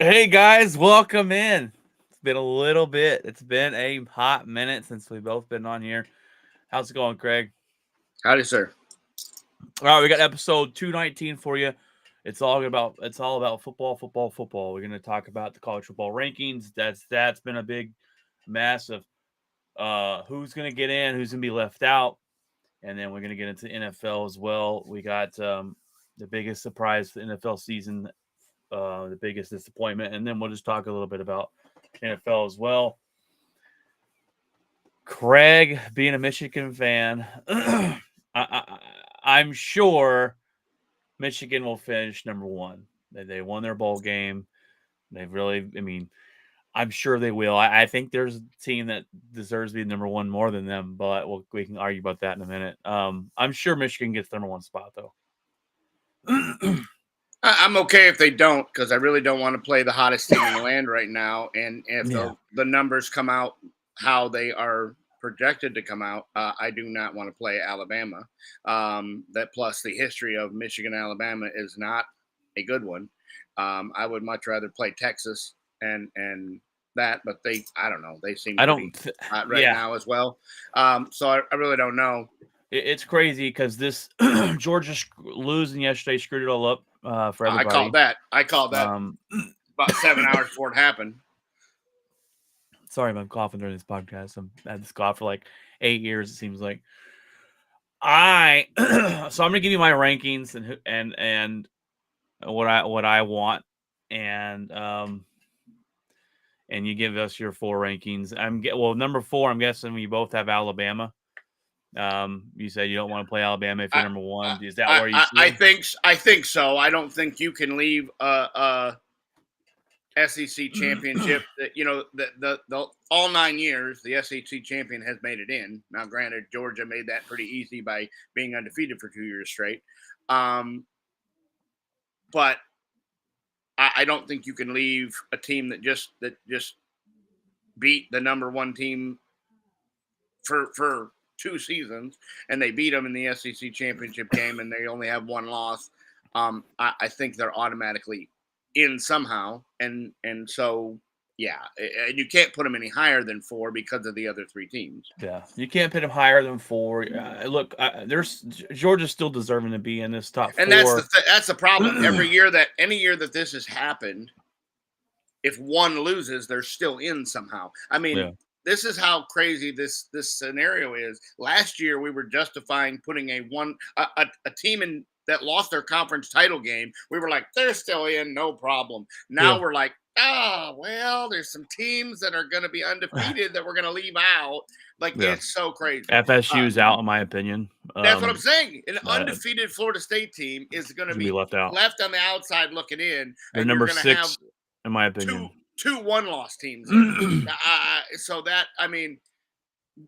Hey guys, welcome in. It's been a little bit. It's been a hot minute since we've both been on here. How's it going, Craig? Howdy, sir. All right, we got episode 219 for you. It's all about football, football, football. We're going to talk about the college football rankings. That's been a big mess of who's going to get in, who's going to be left out, and then we're going to get into NFL as well. We got the biggest surprise for the NFL season, the biggest disappointment, and then we'll just talk a little bit about NFL as well. Craig, being a Michigan fan, I'm sure Michigan will finish number one. They won their bowl game. They've really, I mean, I'm sure they will. I think there's a team that deserves to be number one more than them, but we can argue about that in a minute. I'm sure Michigan gets the number one spot, though. I'm okay if they don't, because I really don't want to play the hottest team in the land right now. And if Yeah. the numbers come out how they are projected to come out, I do not want to play Alabama. That plus the history of Michigan, Alabama is not a good one. I would much rather play Texas and that, but I don't know, they seem I pretty don't, hot right yeah, now as well. So I really don't know. it's crazy because this Georgia losing yesterday screwed it all up for I called everybody. that. I called that Um, about 7 hours before it happened. Sorry if I'm coughing during this podcast. I've had this cough for like 8 years. It seems like I. So I'm gonna give you my rankings and what I want, and and you give us your four rankings. Well, number four. I'm guessing we both have Alabama. You said you don't want to play Alabama if you're I, number one. Is that where you see I them? think so. I don't think you can leave SEC championship. That the all 9 years the SEC champion has made it in. Now, granted, Georgia made that pretty easy by being undefeated for 2 years straight. But I don't think you can leave a team that just beat the number one team for 2 seasons, and they beat them in the SEC championship game, and they only have one loss. I think they're automatically in somehow, and so yeah, and you can't put them any higher than 4 because of the other 3 teams. Yeah, you can't put them higher than four. Look, there's Georgia's still deserving to be in this top And that's four. that's the problem. Any year that this has happened, if one loses, they're still in somehow. I mean, Yeah. this is how crazy this scenario is. Last year, we were justifying putting a team in that lost their conference title game. We were like, they're still in, no problem. Now Yeah. we're like, well, there's some teams that are going to be undefeated that we're going to leave out. Like, Yeah. it's so crazy. FSU's out, in my opinion. That's what I'm saying. An Uh, undefeated Florida State team is going to to be be left out. left on the outside looking in, They're and you're number going to have 6, in my two opinion. two one loss teams in. So that, I mean,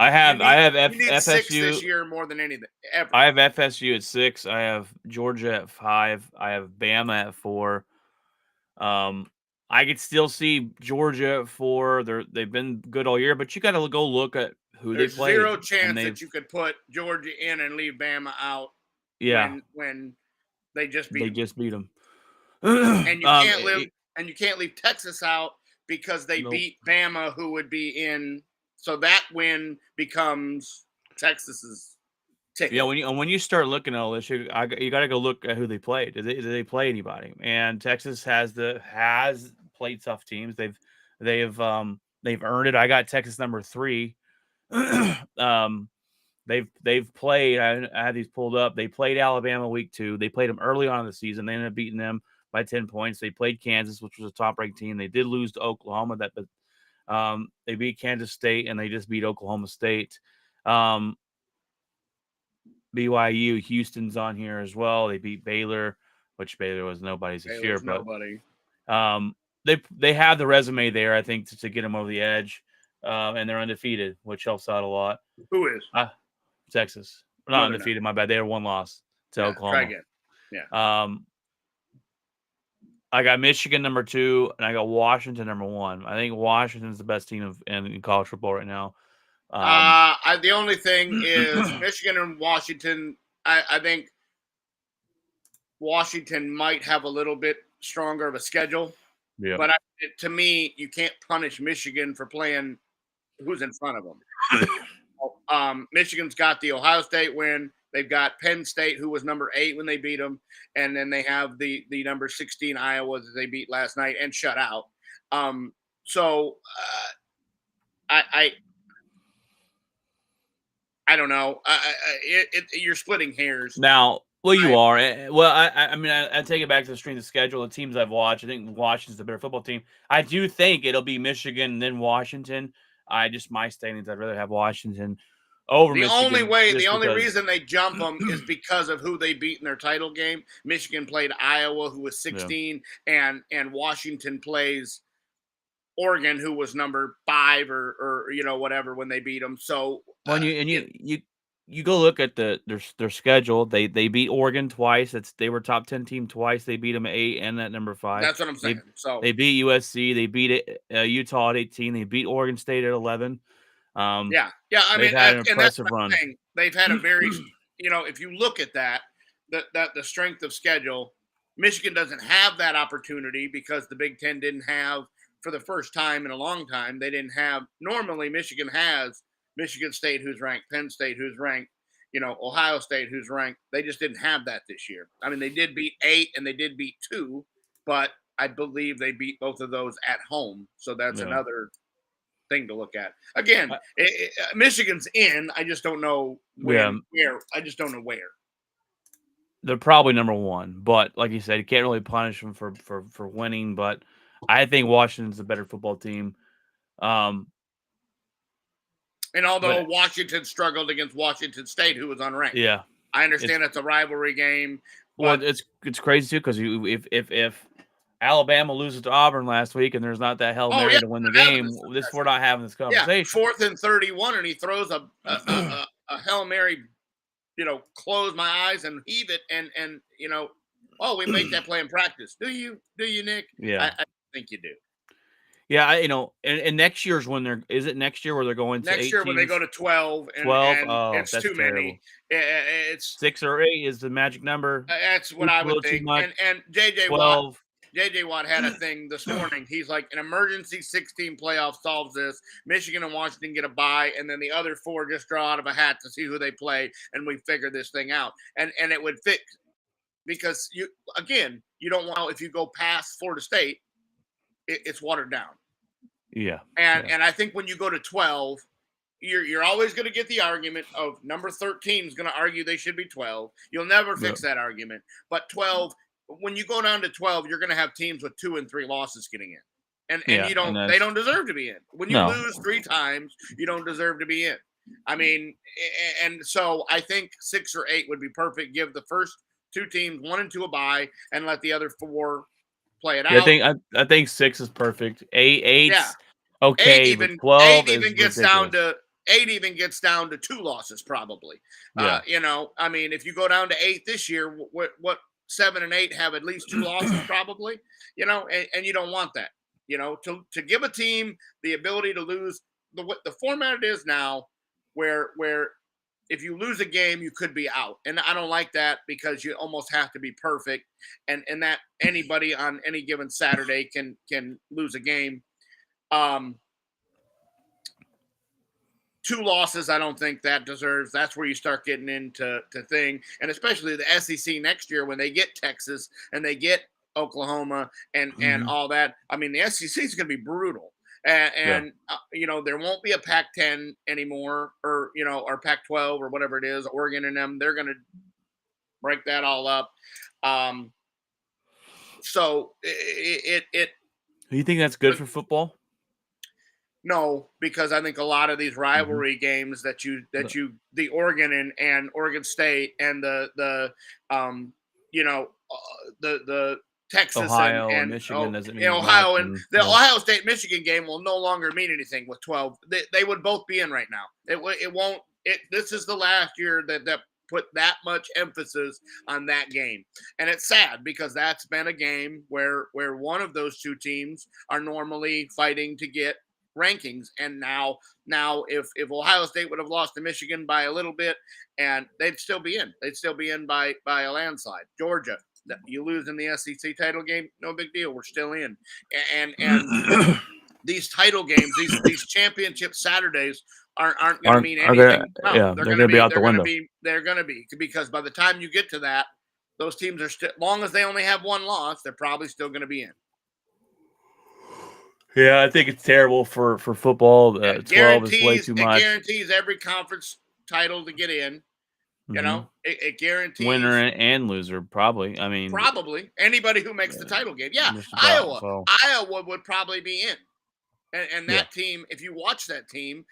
I you have I need have you need 6 FSU. this year more than anything ever. I have FSU at 6. I have Georgia at 5. I have Bama at 4. Um, I could still see Georgia at 4. They've been good all year, but you got to go look at who they There's played, zero and chance that they've you could put Georgia in and leave Bama out yeah, when they just beat they them. just beat them. And you can't leave Texas out because they Nope. beat Bama, who would be in. So that win becomes Texas's ticket. Yeah, when you start looking at all this, you got to go look at who they played. Did they play anybody? And Texas has played tough teams. They've earned it. I got Texas number 3. um, they've played. I had these pulled up. They played Alabama week 2. They played them early on in the season. They ended up beating them by 10 points. They played Kansas, which was a top ranked team. They did lose to Oklahoma. They beat Kansas State and they just beat Oklahoma State. Um, BYU, Houston's on here as well. They beat Baylor, which Baylor was nobody's this year, Baylor's but nobody. they have the resume there, I think, to get them over the edge, and they're undefeated, which helps out a lot. Who is? Texas, No, not they're not. undefeated. My bad. They had one loss to Yeah, try Oklahoma. again. Yeah. I got Michigan number 2, and I got Washington number 1. I think Washington's the best team in college football right now. The only thing is Michigan and Washington. I think Washington might have a little bit stronger of a schedule. Yeah. But to me, you can't punish Michigan for playing who's in front of them. Michigan's got the Ohio State win. They've got Penn State, who was number 8 when they beat them, and then they have the number 16 Iowa that they beat last night and shut out. So I I don't know. You're splitting hairs. Now, well, you I, are. Well, I mean, I take it back to the strength of schedule. The teams I've watched, I think Washington's the better football team. I do think it'll be Michigan and then Washington. I just my standings. I'd rather have Washington over Michigan The just only because. reason they jump them is because of who they beat in their title game. Michigan played Iowa, who was Yeah. 16, and Washington plays Oregon, who was number 5 or whatever when they beat them. So Well, you go look at their schedule. They beat Oregon twice. They were top 10 team twice. They beat them at 8 and at number 5. that's what I'm saying. They So they beat USC. They beat Utah at 18. They beat Oregon State at 11. Um, yeah, yeah. I they've mean, had an and that's impressive what I'm run. saying. They've had a very, if you look at that, the strength of schedule, Michigan doesn't have that opportunity because the Big Ten didn't have for the first time in a long time. They didn't have. Normally, Michigan has Michigan State, who's ranked, Penn State, who's ranked, Ohio State, who's ranked. They just didn't have that this year. I mean, they did beat 8 and they did beat 2, but I believe they beat both of those at home. So that's Yeah. another thing to look at. Again, Michigan's in. I just don't know Yeah. where. I just don't know where. They're probably number 1, but like you said, you can't really punish them for winning, but I think Washington's a better football team. Um, And although but Washington struggled against Washington State, who was unranked, yeah, I it's understand it's a rivalry game, well, but it's crazy too because if Alabama loses to Auburn last week and there's not that Hail oh yeah, Mary to win the we're having game, this we're discussion. not having this Yeah, conversation. 4th and 31, and he throws a Hail Mary, close my eyes and heave it, and oh, we make that play in practice. Do you, Nick? Yeah. I think you do. Yeah, and next year's when is it next year where they're going to Next 8 year when they go teams? to 12, and 12? and Oh, it's that's too many. terrible. It's 6 or 8 is the magic number. That's what 8's I a would little too think. much. And JJ Watt 12. had a thing this morning. He's like, an emergency 16 playoff solves this. Michigan and Washington get a bye, and then the other 4 just draw out of a hat to see who they play, and we figure this thing out. And it would fit because you don't want, if you go past Florida State, it's watered down. Yeah. And I think when you go to 12, you're always going to get the argument of number 13 is going to argue they should be 12. You'll never Yeah. fix that argument. But 12, when you go down to 12, you're going to have teams with 2 and 3 losses getting in. And Yeah, they don't deserve to be in. When you No. lose 3 times, you don't deserve to be in. I mean, and so I think 6 or 8 would be perfect. Give the first 2 teams 1 and 2 a bye and let the other 4 play it Yeah, out. I think 6 is perfect. 8's Yeah. okay, but 12 is Gets down ridiculous. to 8 even gets down to 2 losses probably. Yeah. I mean, if you go down to 8 this year, what 7 and 8 have at least 2 losses probably, and you don't want that. To give a team the ability to lose the format it is now, where if you lose a game, you could be out, and I don't like that because you almost have to be perfect, and that anybody on any given Saturday can lose a game. 2 losses, I don't think that deserves. That's where you start getting into thing, and especially the SEC next year when they get Texas and they get Oklahoma and Mhm. all that. I mean, the SEC is going to be brutal, Yeah. there won't be a Pac-10 anymore, or Pac-12 or whatever it is. Oregon and them, they're going to break that all up. So it You think that's good for football? No, because I think a lot of these Mhm. rivalry games The the Oregon and Oregon State and the the Texas Ohio and and Michigan doesn't mean much, Ohio, and and the yeah. Ohio State Michigan game will no longer mean anything with 12. They would both be in right now. It won't. This is the last year that put that much emphasis on that game, and it's sad because that's been a game where one of those 2 teams are normally fighting to get rankings, and now if Ohio State would have lost to Michigan by a little bit, and they'd still be in by a landslide. Georgia, You lose in the SEC title game, no big deal. We're still in. And these title games, these championship Saturdays aren't going to mean are gonna anything. No, yeah, they're gonna be out the window. they're going to be because by the time you get to that, those teams are still, long as they only have one loss, they're probably still going to be in. Yeah, I think it's terrible for football. 12 is way too much. It guarantees every conference title to get in. You know, it guarantees winner and loser, probably. I mean, probably anybody who makes the title game. Yeah, Iowa would probably be in. And that team, if you watch that team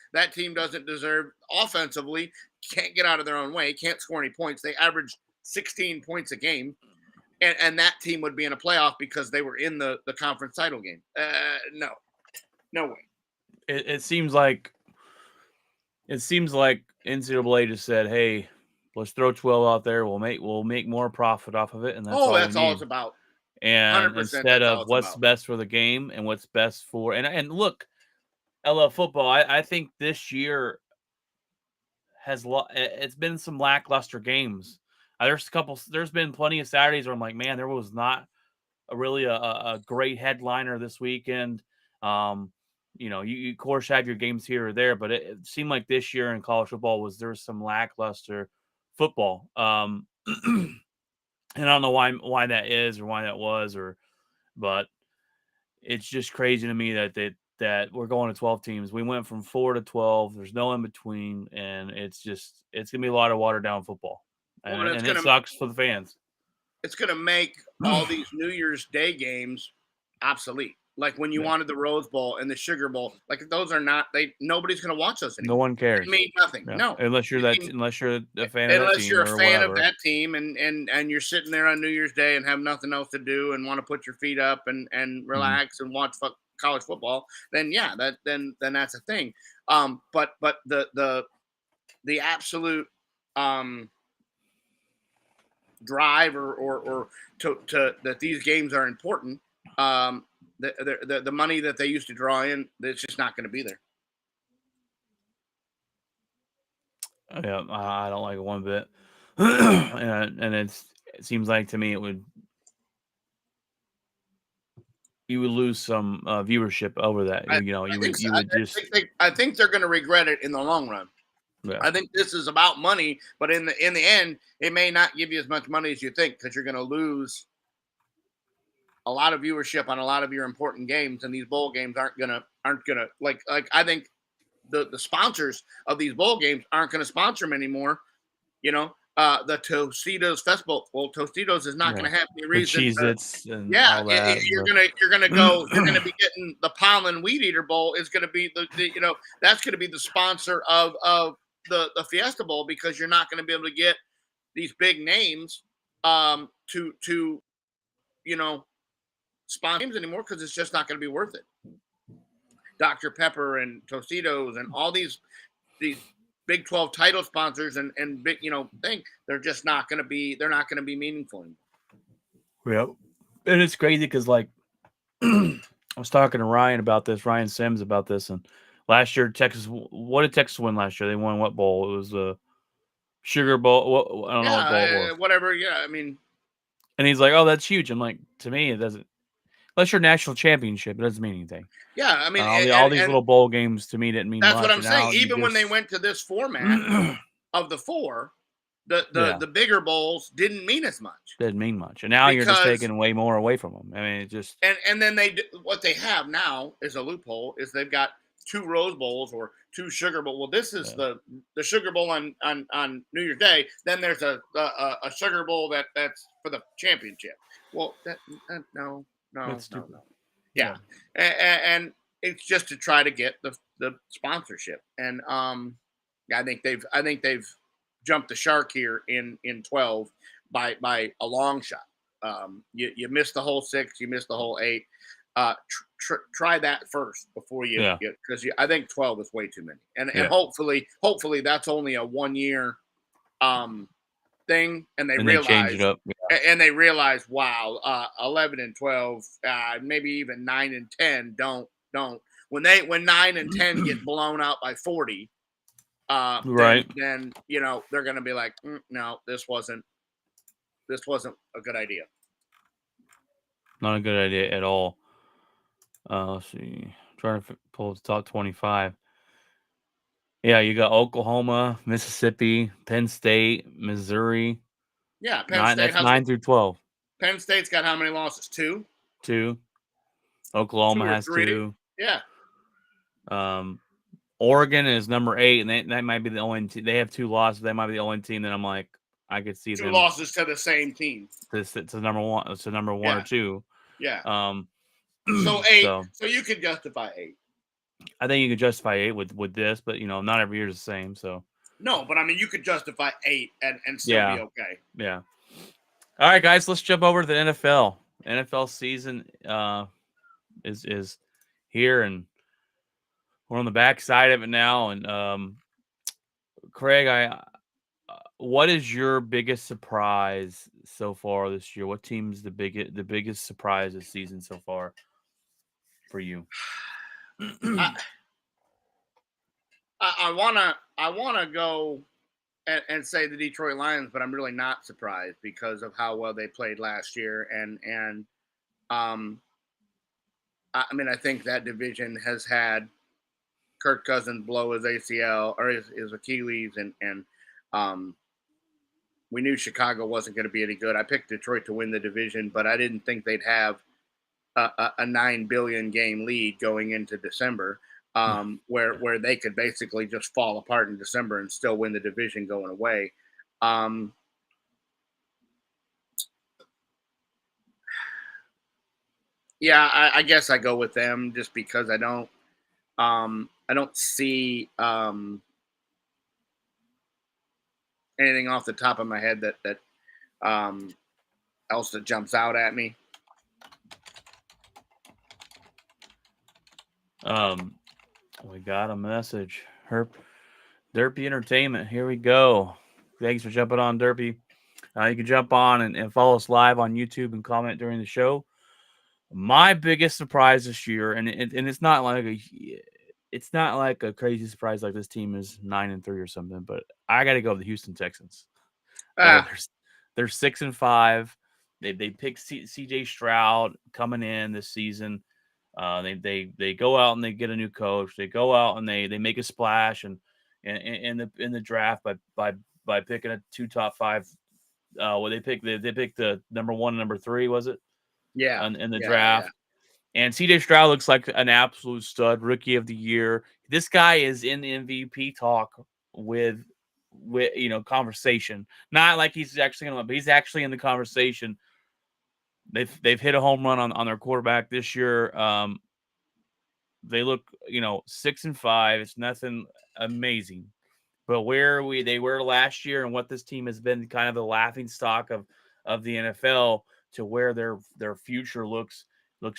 doesn't deserve offensively, can't get out of their own way, can't score any points. They average 16 points a game. And that team would be in a playoff because they were in the conference title game. No way. It seems like NCAA just said, "Hey, let's throw 12 out there. We'll make more profit off of it, and that's all it's about." And instead of what's best for the game and what's best for and look, I love football. I think this year it's been some lackluster games. There's been plenty of Saturdays where I'm like, man, there was not a great headliner this weekend. You of course have your games here or there, but it seemed like this year in college football there was some lackluster football. And I don't know why that is or why that was, but it's just crazy to me that we're going to 12 teams. We went from 4 to 12. There's no in between, and it's gonna be a lot of watered down football, and it sucks for the fans. It's gonna make all these New Year's Day games obsolete. Like when you wanted the Rose Bowl and the Sugar Bowl, like those are not nobody's gonna watch those anymore. No one cares. It means nothing. Yeah. No, unless you're a fan of that team. Unless you're a fan of that team and you're sitting there on New Year's Day and have nothing else to do and want to put your feet up and relax and watch college football, then yeah, then that's a thing. But the absolute drive or to that these games are important. The money that they used to draw in, it's just not going to be there. Yeah, I don't like it one bit, and it seems like to me you would lose some viewership over that. I think they're going to regret it in the long run. Yeah. I think this is about money, but in the end, it may not give you as much money as you think because you're going to lose a lot of viewership on a lot of your important games, and these bowl games aren't gonna like I think the sponsors of these bowl games aren't gonna sponsor them anymore. You know, the Tostitos Festival. Well, Tostitos is not gonna have any reason. You're gonna be getting the Pollen Weed Eater Bowl is gonna be that's gonna be the sponsor of the Fiesta Bowl because you're not gonna be able to get these big names to sponsor games anymore because it's just not going to be worth it. Dr. Pepper and Tostitos and all these Big 12 title sponsors and big thing, they're just not going to be meaningful anymore. Yeah, and it's crazy because like I was talking to Ryan Sims about this, and last year what did Texas win last year? They won what bowl? It was the Sugar Bowl. I don't know what bowl it was. Whatever. Yeah, I mean, and he's like, "Oh, that's huge." I'm like, to me, it doesn't. Unless you're national championship, it doesn't mean anything. Yeah, I mean, all these little bowl games to me didn't mean much. That's what I'm saying. Even when they went to this format of the four, the bigger bowls didn't mean as much. Didn't mean much, and now you're just taking way more away from them. I mean, it just and then what they have now is a loophole. Is they've got 2 Rose Bowls or 2 Sugar Bowl. Well, this is the Sugar Bowl on New Year's Day. Then there's a Sugar Bowl that's for the championship. Well, no. Yeah, and it's just to try to get the sponsorship, and I think they've jumped the shark here in 12 by a long shot. You missed the whole 6, you missed the whole 8. Try that first before because I think 12 is way too many, and hopefully that's only a 1 year thing, and they change it up. And they realize, wow, 11 and 12, maybe even 9 and 10 don't. When 9 and 10 get blown out by 40, right? Then they're going to be like, no, this wasn't a good idea. Not a good idea at all. Let's see. Trying to pull the top 25. Yeah, you got Oklahoma, Mississippi, Penn State, Missouri. Yeah, Penn Nine. State That's has 9 through 12. Penn State's got how many losses? Two, Two. two Oklahoma or has three. two. Yeah, Um, Oregon is number 8, and that might be the only team. They have 2 losses. They might be the only team that I'm like, I could see two them losses to the same team. to number one, to number one or Yeah, two. yeah. Um, So eight. so So you could justify eight. I think you could justify 8 with this, but not every year is the same. So No, but I mean, you could justify eight and still be yeah, okay. yeah. All right, guys, let's jump over to the NFL. NFL season is here, and we're on the back side of it now. And Craig, what is your biggest surprise so far this year? What team's the biggest surprise this season so far for you? I I wanna go and say the Detroit Lions, but I'm really not surprised because of how well they played last year, and um I mean I think that division has had Kirk Cousins blow his ACL or his Achilles, and um we knew Chicago wasn't going to be any good. I picked Detroit to win the division, but I didn't think they'd have a 9 billion game lead going into December, where they could basically just fall apart in December and still win the division going away. Um, yeah, I guess I go with them just because I don't see anything off the top of my head that um, else that jumps out at me. um, we got a message. Herp Derpy Entertainment. Here we go. Thanks for jumping on, Derpy. You can jump on and follow us live on YouTube and comment during the show. My biggest surprise this year, and it's not like a crazy surprise like this team is 9-3 or something, but I got to go with the Houston Texans. They're Ah, they're, they're 6-5. They picked C.J. Stroud coming in this season. They go out and they get a new coach. They go out and they make a splash and in the draft by picking a two top five. Well, they picked the number 1 and number 3, was it, yeah, in the yeah. draft. And CJ Stroud looks like an absolute stud, rookie of the year. This guy is in the MVP talk with conversation. Not like he's actually gonna, but he's actually in the conversation. They've hit a home run on their quarterback this year. They look 6-5. It's nothing amazing, but where they were last year and what this team has been kind of the laughing stock of the NFL to where their future looks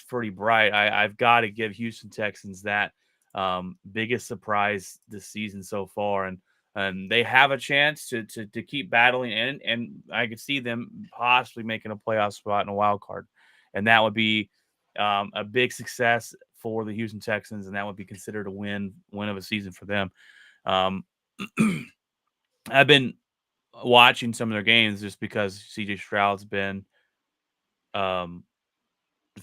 pretty bright. I've got to give Houston Texans that biggest surprise this season so far, and they have a chance to keep battling, and I could see them possibly making a playoff spot in a wild card, and that would be a big success for the Houston Texans, and that would be considered a win of a season for them. Um, I've been watching some of their games just because CJ Stroud's been um,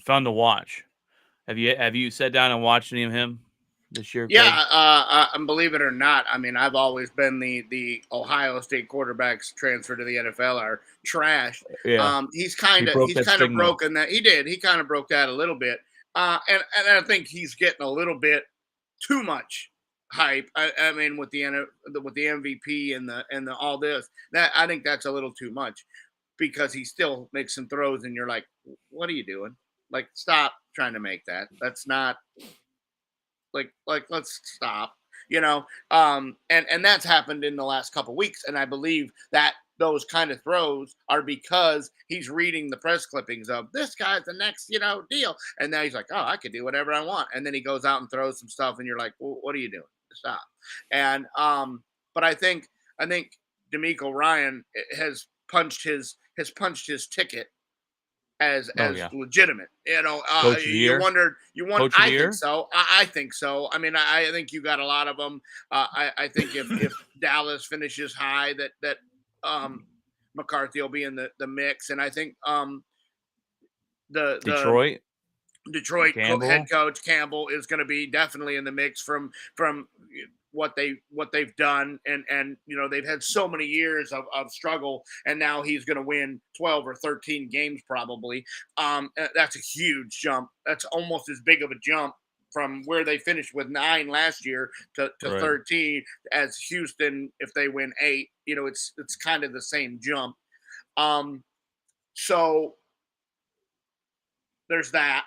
fun to watch. Have you sat down and watched any of him this year, Yeah, Craig? and believe it or not, I mean, I've always been the Ohio State quarterbacks transfer to the NFL are trash. Yeah, He's he kind of broke he's that kind of stigma. broken that. He did. He kind of broke that a little bit, and I think he's getting a little bit too much hype. I mean, with the MVP and the all this, that I think that's a little too much because he still makes some throws, and you're like, what are you doing? Like, stop trying to make that. That's not like let's stop, and that's happened in the last couple weeks, and I believe that those kind of throws are because he's reading the press clippings of this guy's the next deal, and now he's like, oh, I could do whatever I want, and then he goes out and throws some stuff, and you're like, well, what are you doing? Stop. And but I think D'Amico Ryan has punched his ticket Oh as yeah, legitimate. coach of the You year, wondered. You want. coach of the I think year. so. I think so. I mean, I think you got a lot of them. I think if Dallas finishes high, that um, McCarthy will be in the mix, and I think the Detroit, Detroit head Campbell. coach Campbell is going to be definitely in the mix from what they've done, and they've had so many years of struggle, and now he's going to win 12 or 13 games probably. That's a huge jump. That's almost as big of a jump from where they finished with 9 last year to Right. 13 as Houston if they win 8. It's kind of the same jump. Um, so there's that.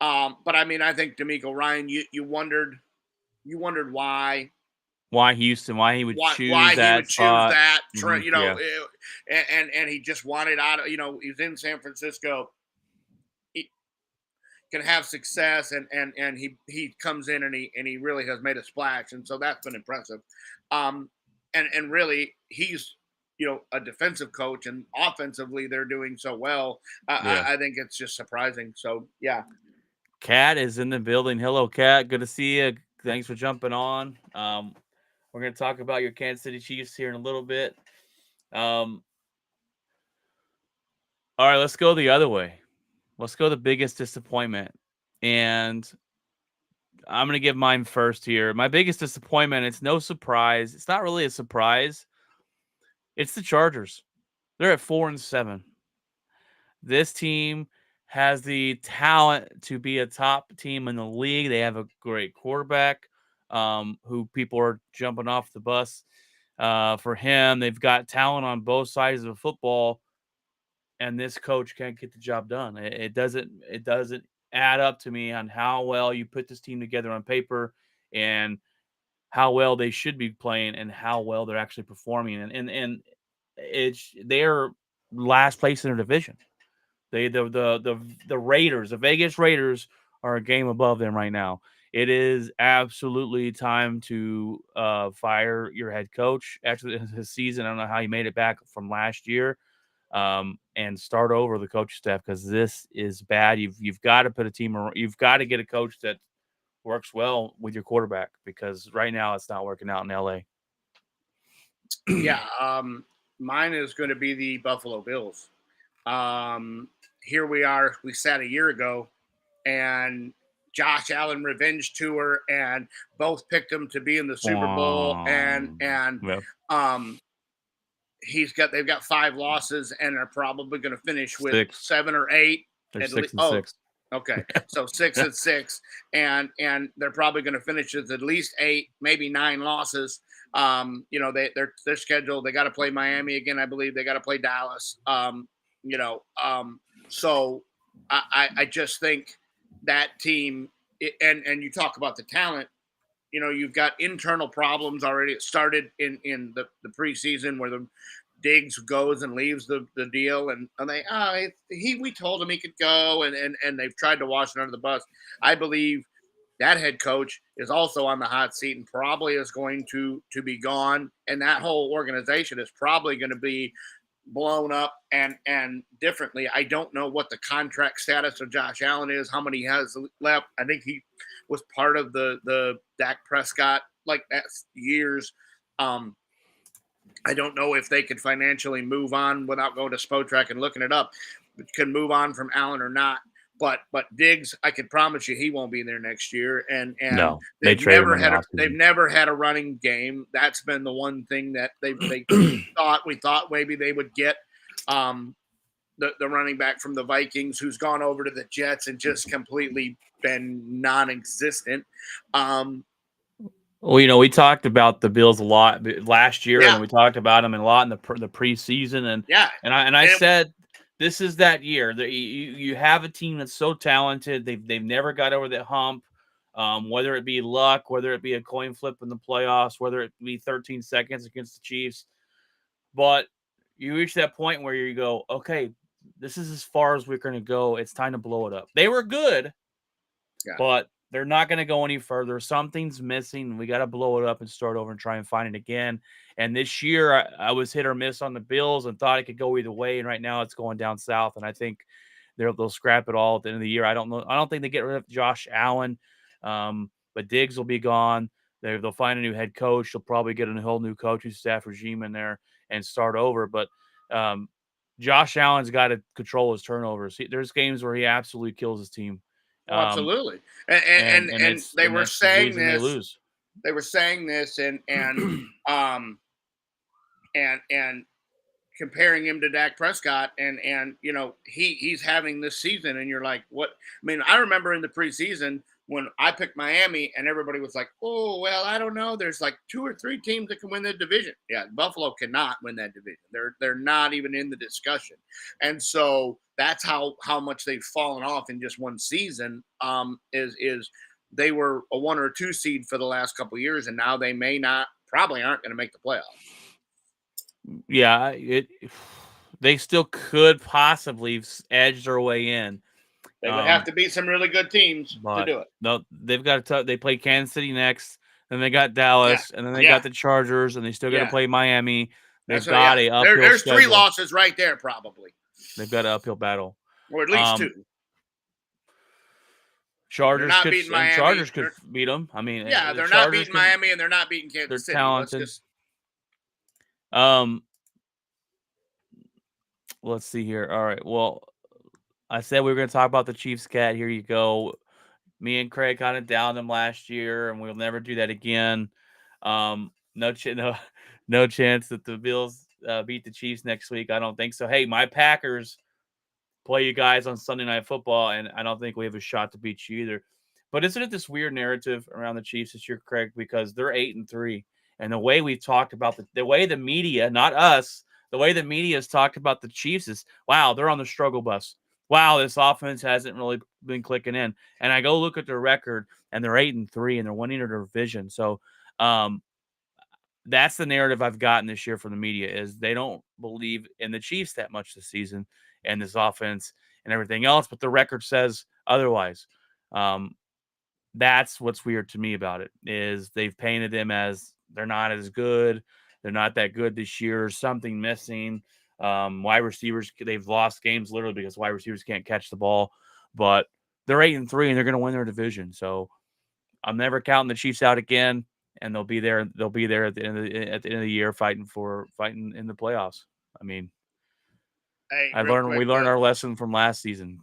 But I mean, I think D'Amico Ryan, you wondered Why Houston? Why he would choose why he that would choose spot? that. Yeah, And he just wanted out. He's in San Francisco. He can have success, and he comes in and he really has made a splash, and so that's been impressive. Um, and really, he's a defensive coach, and offensively they're doing so well. yeah. I think it's just surprising. So yeah. Cat is in the building. Hello, Cat. Good to see you. Thanks for jumping on. We're gonna talk about your Kansas City Chiefs here in a little bit. Um, all right, let's go the other way. Let's go the biggest disappointment. And I'm going to give mine first here. My biggest disappointment, it's no surprise. It's not really a surprise. It's the Chargers. They're at 4-7. This team has the talent to be a top team in the league. They have a great quarterback who people are jumping off the bus for him. They've got talent on both sides of the football, and this coach can't get the job done. It doesn't add up to me on how well you put this team together on paper and how well they should be playing and how well they're actually performing. And it's they're last place in their division. The Raiders, the Vegas Raiders, are a game above them right now. It is absolutely time to fire your head coach after this season. I don't know how he made it back from last year, and start over the coaching staff because this is bad. You've got to put a team. You've got to get a coach that works well with your quarterback because right now it's not working out in LA. Yeah, mine is going to be the Buffalo Bills. Here we are. We sat a year ago, and Josh Allen revenge tour, and both picked him to be in the Super Bowl, and Yeah, um, they've got 5 losses, and are probably going to finish with six. 7 or 8 They're at six least. and Oh, six. okay, so 6 and 6, and they're probably going to finish with at least 8, maybe 9 losses. They're scheduled. They got to play Miami again, I believe. They got to play Dallas. You know, so I just think that team, and you talk about the talent. You've got internal problems already. It started in the preseason where the Diggs goes and leaves the deal, and we told him he could go, and they've tried to wash it under the bus. I believe that head coach is also on the hot seat and probably is going to be gone, and that whole organization is probably going to be blown up and differently. I don't know what the contract status of Josh Allen is, how many he has left. I think he was part of the Dak Prescott like that years. Um, I don't know if they could financially move on without going to Spotrac and looking it up. Can move on from Allen or not. But Diggs, I can promise you, he won't be there next year. And No, they traded him in the they've offseason. never had a running game. That's been the one thing that they thought maybe they would get. Um, the running back from the Vikings who's gone over to the Jets and just completely been non-existent. Um, Well, we talked about the Bills a lot last year, and yeah, then we talked about them a lot in the preseason, and yeah, I and said this is that year that you have a team that's so talented. They've never got over that hump. Whether it be luck, whether it be a coin flip in the playoffs, whether it be 13 seconds against the Chiefs, but you reach that point where you go, okay, this is as far as we're going to go. It's time to blow it up. They were good, yeah, but they're not going to go any further. Something's missing. We got to blow it up and start over and try and find it again. And this year, I was hit or miss on the Bills and thought it could go either way. And right now, it's going down south. And I think they'll scrap it all at the end of the year. I don't know. I don't think they get rid of Josh Allen, but Diggs will be gone. They'll find a new head coach. They'll probably get a whole new coaching staff regime in there and start over. But um, Josh Allen's got to control his turnovers. There's games where he absolutely kills his team, Oh, absolutely. And they were that's the saying reason they this. lose. They were saying this, um and comparing him to Dak Prescott, and he's having this season, and you're like, what? I mean, I remember in the preseason when I picked Miami, and everybody was like, oh well, I don't know. There's like 2 or 3 teams that can win the division. Yeah, Buffalo cannot win that division. They're not even in the discussion, and so that's how much they've fallen off in just one season. Is they were a 1 or 2 seed for the last couple of years, and now they probably aren't going to make the playoffs. Yeah, they still could possibly edge their way in. They would have to beat some really good teams to But do it. no, they've got they play Kansas City next, then they got Yeah, Dallas, and then they got yeah, the Chargers, and they still got to yeah. play Miami. They've That's what. Yeah, got a uphill there's 3 schedule. losses right there, probably, They've got an uphill battle. or at least 2. They're Chargers not could beating Miami. beat them. I mean, Yeah, the they're not Chargers beating Miami, and they're not beating they're Kansas City. talented. Let's see here. All right. Well, I said we were going to talk about the Chiefs cat. Here you go. Me and Craig kind of downed them last year, and we'll never do that again. No, no chance that the Bills beat the Chiefs next week. I don't think so. Hey, my Packers play you guys on Sunday Night Football, and I don't think we have a shot to beat you either. But isn't it this weird narrative around the Chiefs this year, Craig? Because they're 8-3, and the way we've talked about the way the media, not us, the way the media has talked about the Chiefs is, wow, they're on the struggle bus. Wow, this offense hasn't really been clicking in. And I go look at their record, and they're 8-3, and they're winning their division. So, that's the narrative I've gotten this year from the media is they don't believe in the Chiefs that much this season and this offense and everything else, but the record says otherwise. That's what's weird to me about it is they've painted them as they're not as good. They're not that good this year. Something missing. Wide receivers, they've lost games literally because wide receivers can't catch the ball, but they're 8-3 and they're going to win their division. So I'm never counting the Chiefs out again, and they'll be there. They'll be there at the end of the year, fighting in the playoffs. I mean, Hey, we real quick, learned our lesson from last season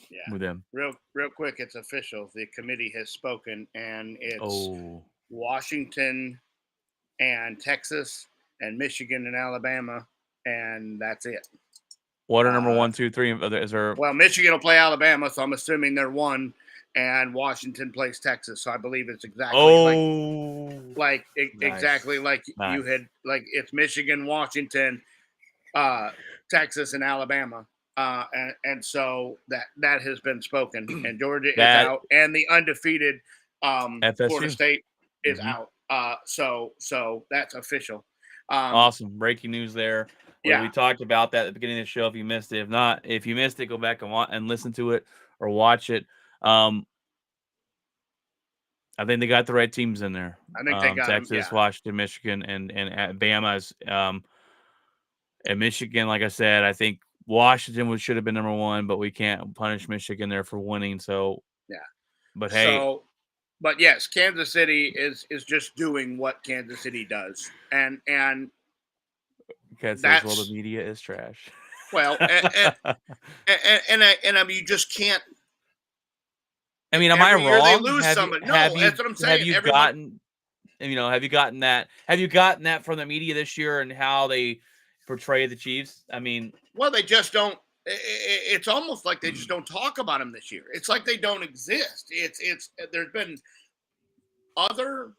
yeah, with them. real quick, it's official. The committee has spoken, and it's Oh, Washington and Texas and Michigan and Alabama, and that's it. what are number 1, 2, 3? Is there? Well, Michigan will play Alabama, so I'm assuming they're 1, and Washington plays Texas. So I believe it's exactly Nice. exactly like Nice. you had, like it's Michigan, Washington, Texas, and Alabama. And so that has been spoken, and Georgia is out, and the undefeated Florida State is out. So that's official. Awesome breaking news there. Yeah, we talked about that at the beginning of the show. If you missed it, if you missed it, go back and listen to it or watch it. I think they got the right teams in there. I think they got Texas, Washington, Michigan, and Bama's. And Michigan, like I said, I think Washington should have been number 1, but we can't punish Michigan there for winning. So yeah, but hey, but yes, Kansas City is just doing what Kansas City does, and that's well, the media is trash. Well, and I mean, you just can't. I mean, am I wrong? They lose somebody. No, that's what I'm saying. Have you gotten that? Have you gotten that from the media this year and how they portray the Chiefs? I mean, well, they just don't. It's almost like they just don't talk about them this year. It's like they don't exist. There's been other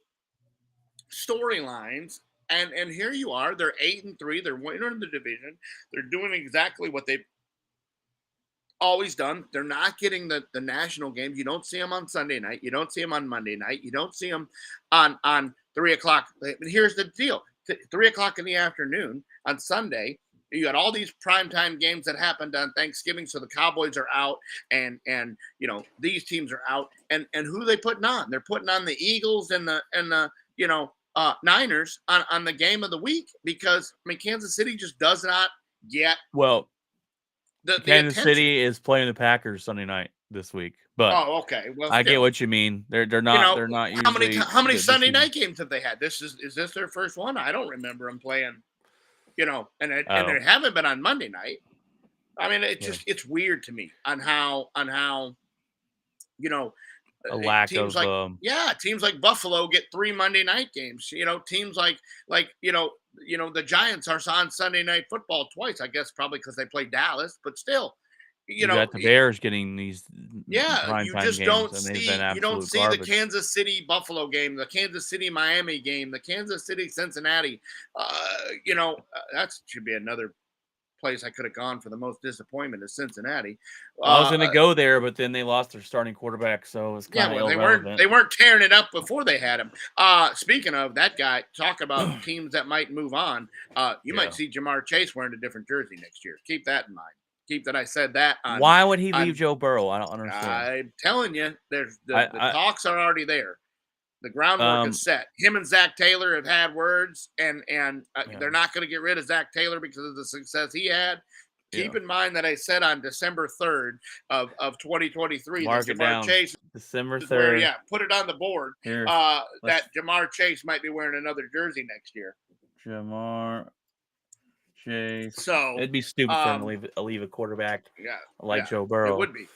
storylines, and here you are. They're 8-3. They're winning the division. They're doing exactly what they've always done. They're not getting the national games. You don't see them on Sunday night. You don't see them on Monday night. You don't see them on 3:00. Here's the deal: 3:00 in the afternoon on Sunday. You got all these primetime games that happened on Thanksgiving, so the Cowboys are out, and these teams are out, and who are they putting on? They're putting on the Eagles and the Niners on the game of the week, because I mean Kansas City just does not get Kansas City is playing the Packers Sunday night this week, but okay. Well, I get what you mean. They're not they're not usually. How many Sunday night games have they had? Is this their first one? I don't remember them playing. And they haven't been on Monday night. I mean, Yeah. it's weird to me on how you know A lack teams of like teams like Buffalo get 3 Monday night games. Teams like the Giants are on Sunday Night Football twice. I guess probably because they play Dallas, but still, you you know, got the Bears getting these yeah, you primetime just games, and they've been you don't absolute see the garbage. Kansas City Buffalo game, the Kansas City Miami game, the Kansas City Cincinnati. That should be another place I could have gone for the most disappointment is Cincinnati. Well, I was Uh, going to go there, but then they lost their starting quarterback, so it's yeah, kind of well, irrelevant. they weren't tearing it up before they had him. Speaking of that guy, talk about teams that might move on. You might Yeah. see Jamar Chase wearing a different jersey next year. Keep that in mind. Keep that I said that on Why would he leave on Joe Burrow? I don't understand. I'm telling you, there's the I talks are already there. The groundwork is set. Him and Zach Taylor have had words, and yeah, they're not going to get rid of Zach Taylor because of the success he had. yeah. Keep in mind that I said on December 3rd of 2023 that Mark it Jamar down. Chase December is wearing. 3rd. Yeah, put it on the board. Here, That let's Jamar Chase might be wearing another jersey next year. Jamar Chase. So, It'd be stupid for him to um, leave a quarterback like yeah, Joe it Burrow. would be.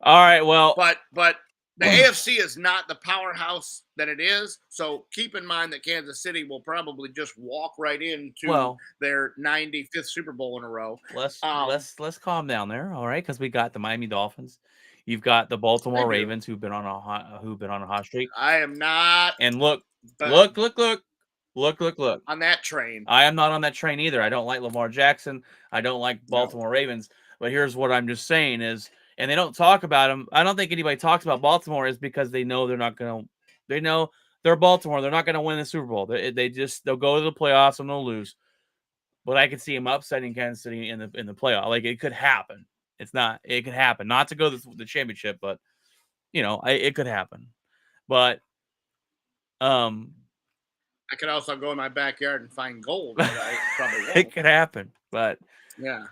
All right, well, But the AFC is not the powerhouse that it is. So keep in mind that Kansas City will probably just walk right into their 95th Super Bowl in a row. let's calm down there, all right? Because we got the Miami Dolphins, you've got the Baltimore Ravens, who've been on a hot streak. I am not. And look on that train. I am not on that train either. I don't like Lamar Jackson. I don't like Baltimore Ravens. But here's what I'm just saying is, and they don't talk about them. I don't think anybody talks about Baltimore is because they know they're not going to. They know they're Baltimore. They're not going to win the Super Bowl. They'll go to the playoffs and they'll lose. But I could see them upsetting Kansas City in the playoff. Like it could happen. It could happen. Not to go to the championship, but it could happen. But I could also go in my backyard and find gold, but I probably won't. It could happen, but yeah.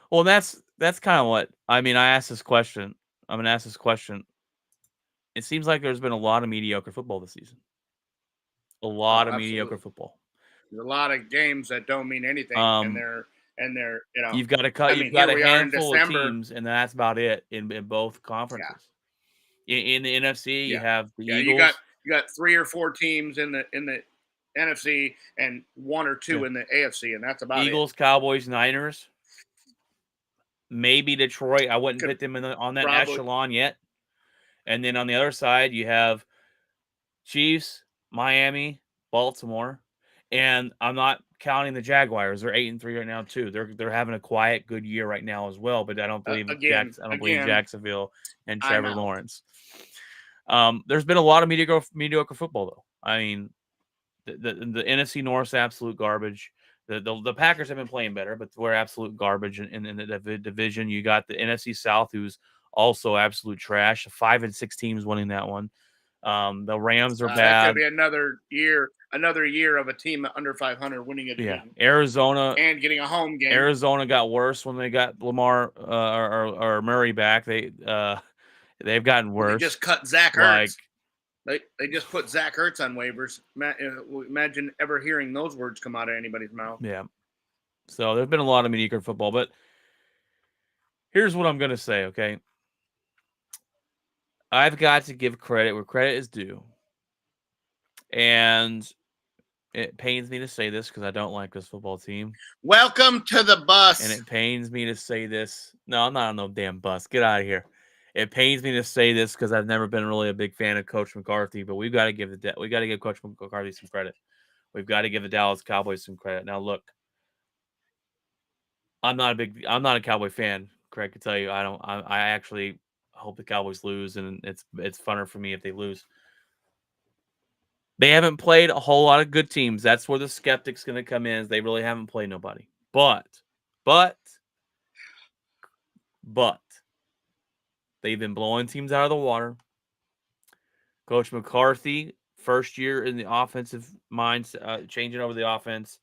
Well, that's kind of what I mean. I asked this question. I'm gonna ask this question. It seems like there's been a lot of mediocre football this season. A lot of mediocre football. There's a lot of games that don't mean anything, and they're You've got to cut. You've got a handful of teams, and that's about it in both conferences. Yeah. In the NFC, you have the Eagles. You got 3 or 4 teams in the NFC and 1 or 2 in the AFC, and that's about Eagles, it. Cowboys, Niners. Maybe Detroit. I wouldn't put them on that echelon yet. And then on the other side, you have Chiefs, Miami, Baltimore, and I'm not counting the Jaguars. They're 8-3 right now too. They're having a quiet, good year right now as well. But I don't believe believe Jacksonville and Trevor Lawrence. There's been a lot of mediocre football though. I mean, the NFC North's absolute garbage. The Packers have been playing better, but we're absolute garbage in the division. You got the NFC South, who's also absolute trash. 5-6 teams winning that one. The Rams are bad. That could be another year of a team under 500 winning a division. Yeah, Arizona and getting a home game. Arizona got worse when they got Lamar or Murray back. They've gotten worse. They just cut Zach Ertz. They just put Zach Ertz on waivers. Imagine ever hearing those words come out of anybody's mouth. Yeah. So there's been a lot of mediocre football, but here's what I'm going to say, okay? I've got to give credit where credit is due. And it pains me to say this because I don't like this football team. Welcome to the bus. And it pains me to say this. No, I'm not on no damn bus. Get out of here. It pains me to say this because I've never been really a big fan of Coach McCarthy, but we've got to give Coach McCarthy some credit. We've got to give the Dallas Cowboys some credit. Now, look, I'm not a Cowboy fan. Craig can tell you, I actually hope the Cowboys lose, and it's funner for me if they lose. They haven't played a whole lot of good teams. That's where the skeptic's going to come in. Is they really haven't played nobody. But they've been blowing teams out of the water. Coach McCarthy, first year in the offensive mindset, changing over the offense.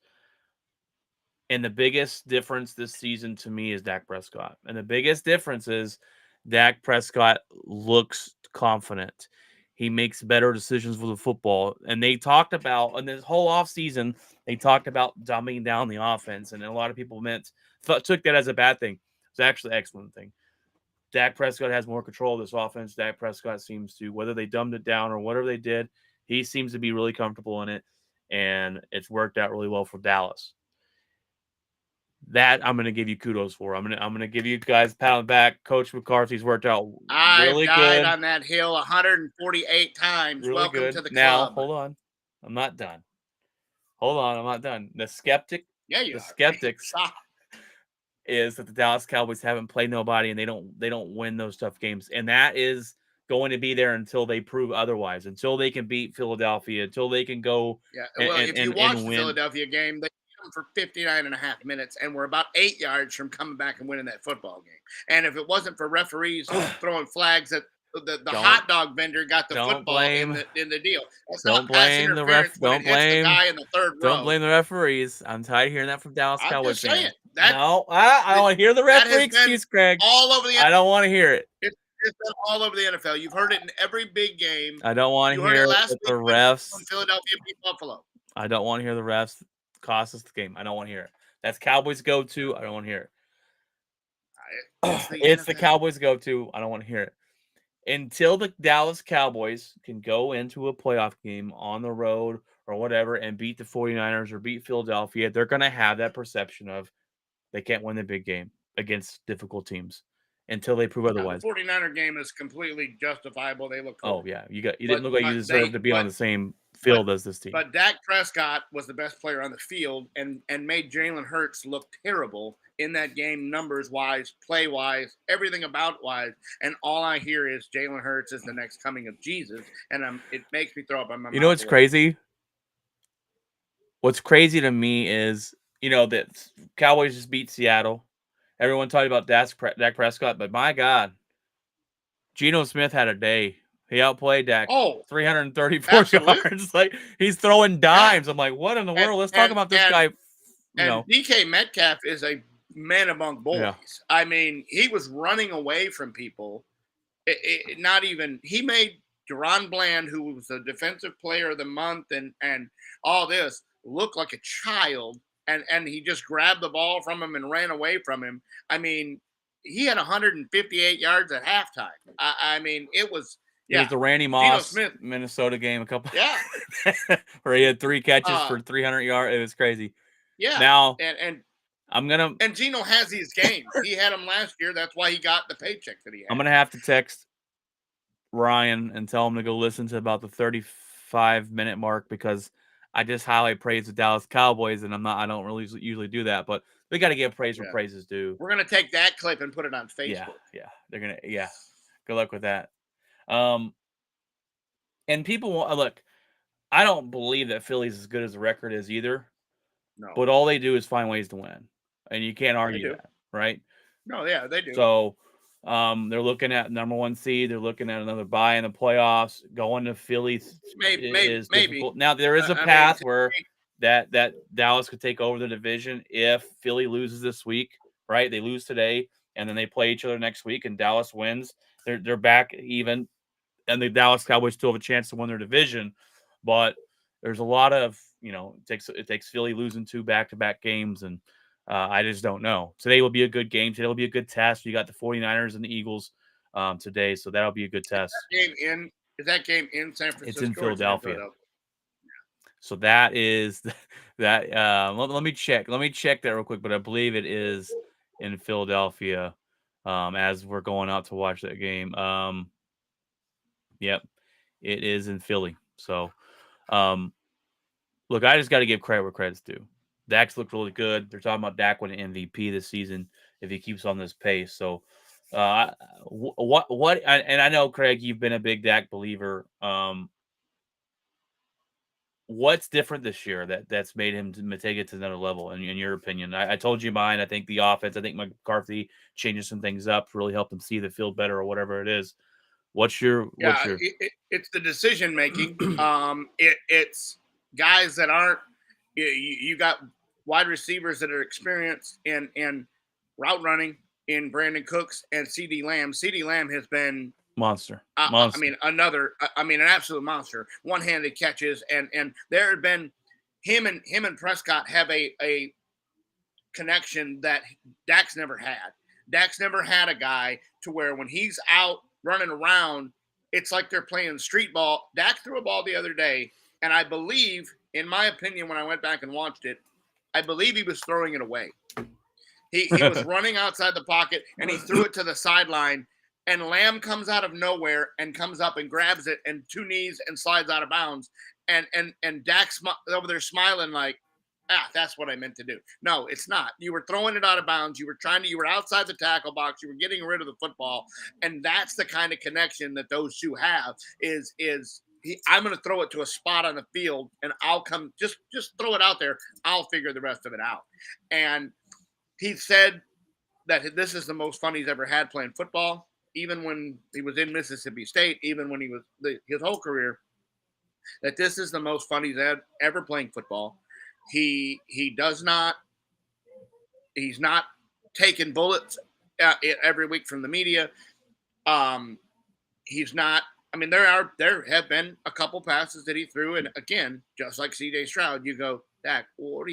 And the biggest difference this season to me is Dak Prescott. And the biggest difference is Dak Prescott looks confident. He makes better decisions with the football. And they talked about, in this whole offseason, they talked about dumbing down the offense. And a lot of people took that as a bad thing. It's actually an excellent thing. Dak Prescott has more control of this offense. Dak Prescott seems to, whether they dumbed it down or whatever they did, he seems to be really comfortable in it. And it's worked out really well for Dallas. That I'm going to give you kudos for. I'm going to give you guys a pat on the back. Coach McCarthy's worked out I've really died good. on that hill 148 times. Really Welcome good. to the Now, club. hold on. I'm not done. Hold on, I'm not done. The skeptics is that the Dallas Cowboys haven't played nobody and they don't win those tough games. And that is going to be there until they prove otherwise, until they can beat Philadelphia, until they can go Well, if you watch the win. Philadelphia game, they beat them for 59 and a half minutes, and we're about 8 yards from coming back and winning that football game. And if it wasn't for referees throwing flags at the hot dog vendor got the football in the deal. That's don't not pass blame the interference ref. when Don't it hits the blame. guy in the third row. Don't blame the referees. I'm tired of hearing that from Dallas I'm Cowboys just saying fans. that. No, I don't want to hear the referee excuse, Craig. All over the NFL. I don't want to hear it. It's been all over the NFL. You've heard it in every big game. I don't want to You heard hear it last that week the refs. when Philadelphia beat Buffalo. I don't want to hear the refs cost us the game. I don't want to hear it. That's Cowboys go to. I don't want to hear it. It's the Cowboys go to. I don't want to hear it. Until the Dallas Cowboys can go into a playoff game on the road or whatever and beat the 49ers or beat Philadelphia, they're going to have that perception of they can't win the big game against difficult teams until they prove otherwise. The 49er game is completely justifiable. They look cool. Oh, yeah. You didn't look like you deserved to be on the same field as this team. But Dak Prescott was the best player on the field and made Jalen Hurts look terrible in that game, numbers-wise, play-wise, everything about-wise. And all I hear is Jalen Hurts is the next coming of Jesus. And it makes me throw up on my mouth. You know what's crazy? What's crazy to me is, that Cowboys just beat Seattle. Everyone talked about Dak Prescott, but my God, Geno Smith had a day. He outplayed Dak. 334 yards. Like, he's throwing dimes. I'm like, what in the world? Let's talk about this guy. And DK Metcalf is a man among boys. Yeah. I mean, he was running away from people. He made Deron Bland, who was the defensive player of the month and all this, look like a child. And he just grabbed the ball from him and ran away from him. I mean, he had 158 yards at halftime. I mean, it was. Yeah. It was the Randy Moss Minnesota game where he had 3 catches for 300 yards. It was crazy. Yeah. Now and I'm gonna and Geno has these games. He had them last year. That's why he got the paycheck that he had. I'm gonna have to text Ryan and tell him to go listen to about the 35-minute mark because I just highlight praise the Dallas Cowboys and I don't really usually do that, but we got to give praise where praise is due. We're gonna take that clip and put it on Facebook. Yeah. They're gonna. Yeah. Good luck with that. And people look. I don't believe that Philly's as good as the record is either. No. But all they do is find ways to win, and you can't argue that, right? No, yeah, they do. So, they're looking at number 1 seed. They're looking at another bye in the playoffs. Going to Philly is difficult. Now there is a path where that Dallas could take over the division if Philly loses this week, right? They lose today, and then they play each other next week, and Dallas wins. They're back even, and the Dallas Cowboys still have a chance to win their division, but there's a lot of it takes Philly losing 2 back-to-back games, and I just don't know. Today will be a good game. Today will be a good test. You got the 49ers and the Eagles today, so that'll be a good test. Is that game in San Francisco? It's in Philadelphia. So that is that. Let me check. Let me check that real quick, but I believe it is in Philadelphia as we're going out to watch that game. Yep, it is in Philly. So, look, I just got to give credit where credit's due. Dak's looked really good. They're talking about Dak winning MVP this season if he keeps on this pace. So, what? And I know, Craig, you've been a big Dak believer. What's different this year that's made him to take it to another level? In your opinion, I told you mine. I think the offense. I think McCarthy changing some things up really helped him see the field better or whatever it is. What's your? It's the decision making. It's guys that aren't. You got wide receivers that are experienced in route running in Brandon Cooks and CeeDee Lamb. CeeDee Lamb has been Monster. I mean, an absolute monster. One-handed catches, and there had been him and Prescott have a connection that Dak's never had. Dak's never had a guy to where when he's out running around, it's like they're playing street ball. Dak threw a ball the other day, and I believe, in my opinion, when I went back and watched it, I believe he was throwing it away. He was running outside the pocket and he threw it to the sideline. And Lamb comes out of nowhere and comes up and grabs it and two knees and slides out of bounds. And Dak's over there smiling like, that's what I meant to do. No, it's not. You were throwing it out of bounds. You were outside the tackle box. You were getting rid of the football. And that's the kind of connection that those two have I'm going to throw it to a spot on the field and I'll come just throw it out there. I'll figure the rest of it out. And he said that this is the most fun he's ever had playing football, even when he was in Mississippi State, even when he was his whole career, that this is the most fun he's had ever playing football. He's not taking bullets every week from the media. He's not. I mean, there have been a couple passes that he threw, and again, just like C.J. Stroud, you go, Dak, what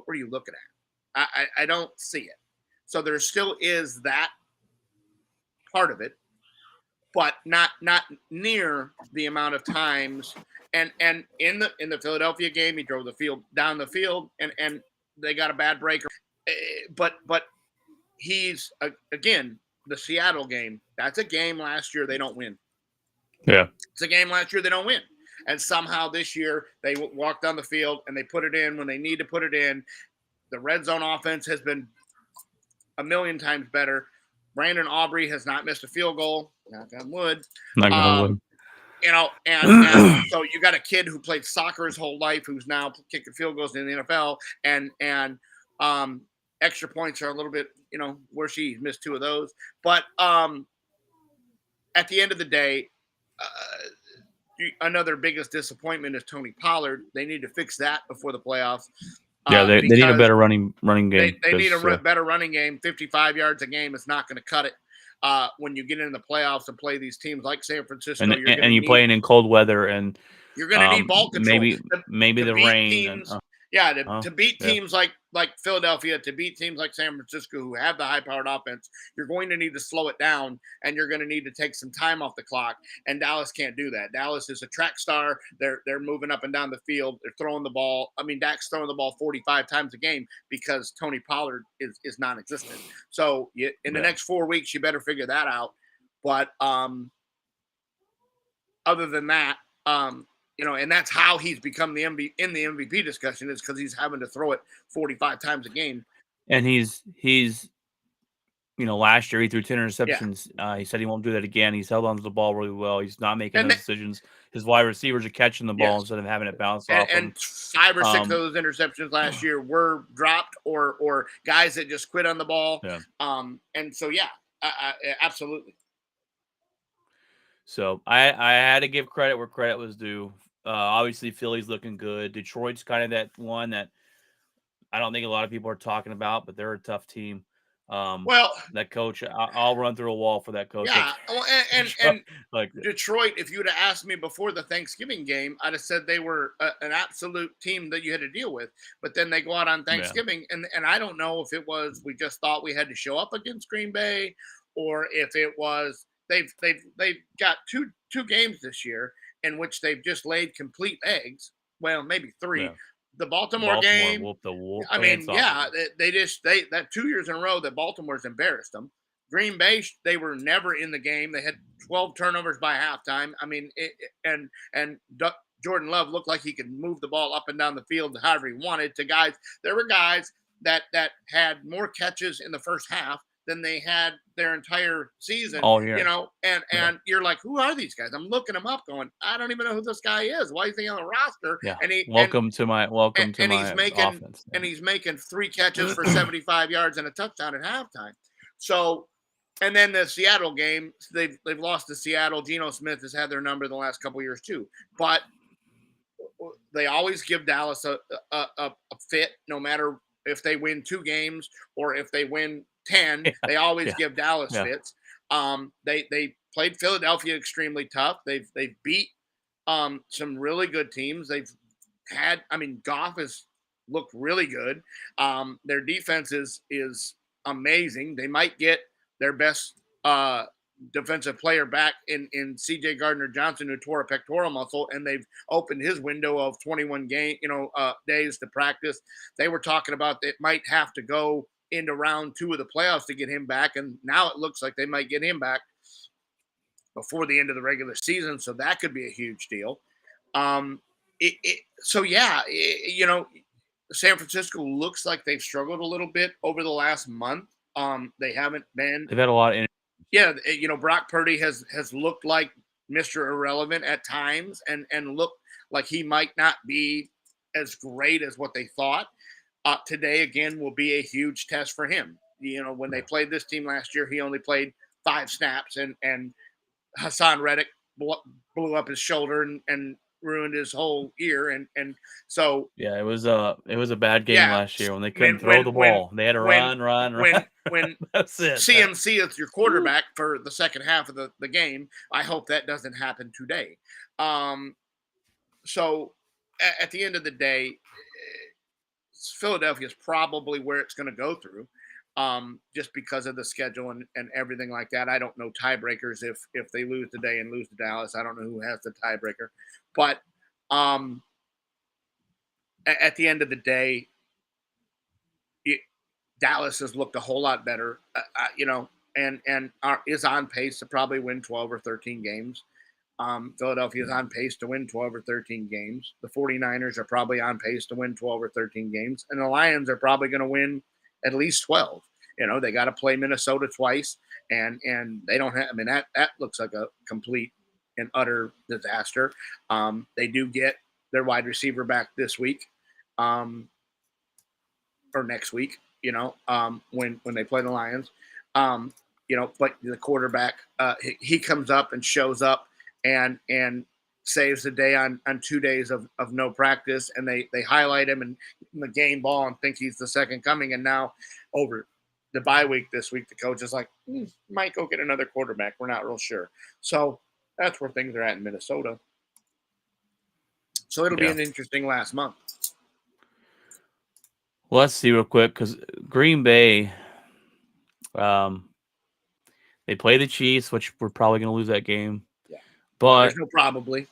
were you looking at? I don't see it. So there still is that part of it, but not near the amount of times. And in the Philadelphia game, he drove down the field, and they got a bad break. But he's again, the Seattle game. That's a game last year they don't win. Yeah, it's a game last year they don't win, and somehow this year they walk down the field and they put it in when they need to put it in. The red zone offense has been a million times better. Brandon Aubrey has not missed a field goal. Knock on wood. not gonna win. And so you got a kid who played soccer his whole life who's now kicking field goals in the NFL, and extra points are a little bit, where she missed two of those. But at the end of the day, another biggest disappointment is Tony Pollard. They need to fix that before the playoffs. Yeah, they need a better running game. They need a better running game. 55 yards a game is not going to cut it. When you get into the playoffs and play these teams like San Francisco, and you're playing in cold weather, and you're going to need ball control. Maybe the rain. Teams, to beat teams like Philadelphia, to beat teams like San Francisco who have the high-powered offense, you're going to need to slow it down, and you're going to need to take some time off the clock. And Dallas can't do that. Dallas is a track star. They're moving up and down the field. They're throwing the ball. I mean, Dak's throwing the ball 45 times a game because Tony Pollard is non-existent. So in the next 4 weeks, you better figure that out. But other than that, and that's how he's become the MVP discussion, is because he's having to throw it 45 times a game. And he's last year he threw 10 interceptions. Yeah. He said he won't do that again. He's held onto the ball really well. He's not making those decisions. His wide receivers are catching the ball instead of having it bounce off him. And 5 or 6 of those interceptions last year were dropped or guys that just quit on the ball. Yeah. And so, absolutely. So I had to give credit where credit was due. Obviously, Philly's looking good. Detroit's kind of that one that I don't think a lot of people are talking about, but they're a tough team. That coach, I'll run through a wall for that coach. Yeah, and like Detroit, if you would have asked me before the Thanksgiving game, I'd have said they were an absolute team that you had to deal with. But then they go out on Thanksgiving, and I don't know if it was we just thought we had to show up against Green Bay, or if it was they've got two games this year in which they've just laid complete eggs. Well, maybe 3. Yeah. The Baltimore game. I mean, that 2 years in a row that Baltimore's embarrassed them. Green Bay, they were never in the game. They had 12 turnovers by halftime. I mean, and Jordan Love looked like he could move the ball up and down the field however he wanted to guys. There were guys that had more catches in the first half than they had their entire season, all year. And you're like, who are these guys? I'm looking them up going, I don't even know who this guy is. Why is he on the roster? Yeah. And welcome to my offense. And he's making 3 catches for 75 yards and a touchdown at halftime. So, and then the Seattle game, they've lost to Seattle. Geno Smith has had their number the last couple of years too, but they always give Dallas a fit, no matter if they win 2 games or if they win 10, they always give Dallas fits. They played Philadelphia extremely tough. They've beat some really good teams. Goff has looked really good. Their defense is amazing. They might get their best defensive player back in CJ Gardner Johnson, who tore a pectoral muscle, and they've opened his window of 21 days to practice. They were talking about it might have to go into round 2 of the playoffs to get him back, and now it looks like they might get him back before the end of the regular season. So that could be a huge deal. San Francisco looks like they've struggled a little bit over the last month. They haven't been. They've had a lot of Brock Purdy has looked like Mr. Irrelevant at times, and looked like he might not be as great as what they thought. Today again will be a huge test for him. When they played this team last year, he only played 5 snaps, and Hassan Reddick blew up his shoulder and ruined his whole ear, and so it was a bad game last year when they couldn't throw the ball. They had to run. When That's it. CMC is your quarterback for the second half of the game, I hope that doesn't happen today. So at the end of the day, Philadelphia is probably where it's going to go through. Just because of the schedule and everything like that. I don't know tiebreakers if they lose today and lose to Dallas. I don't know who has the tiebreaker. But at the end of the day, Dallas has looked a whole lot better, and is on pace to probably win 12 or 13 games. Philadelphia is on pace to win 12 or 13 games. The 49ers are probably on pace to win 12 or 13 games. And the Lions are probably going to win at least 12. They got to play Minnesota twice, and they don't have. That looks like a complete and utter disaster. They do get their wide receiver back this week, or next week. When they play the Lions, but the quarterback he comes up and shows up and saves the day on 2 days of no practice, and they highlight him and the game ball and think he's the second coming, and now over the bye week this week, the coach is like, might go get another quarterback. We're not real sure. So that's where things are at in Minnesota. So it'll be an interesting last month. Well, let's see real quick, because Green Bay, they play the Chiefs, which we're probably going to lose that game. Yeah, but there's no probably.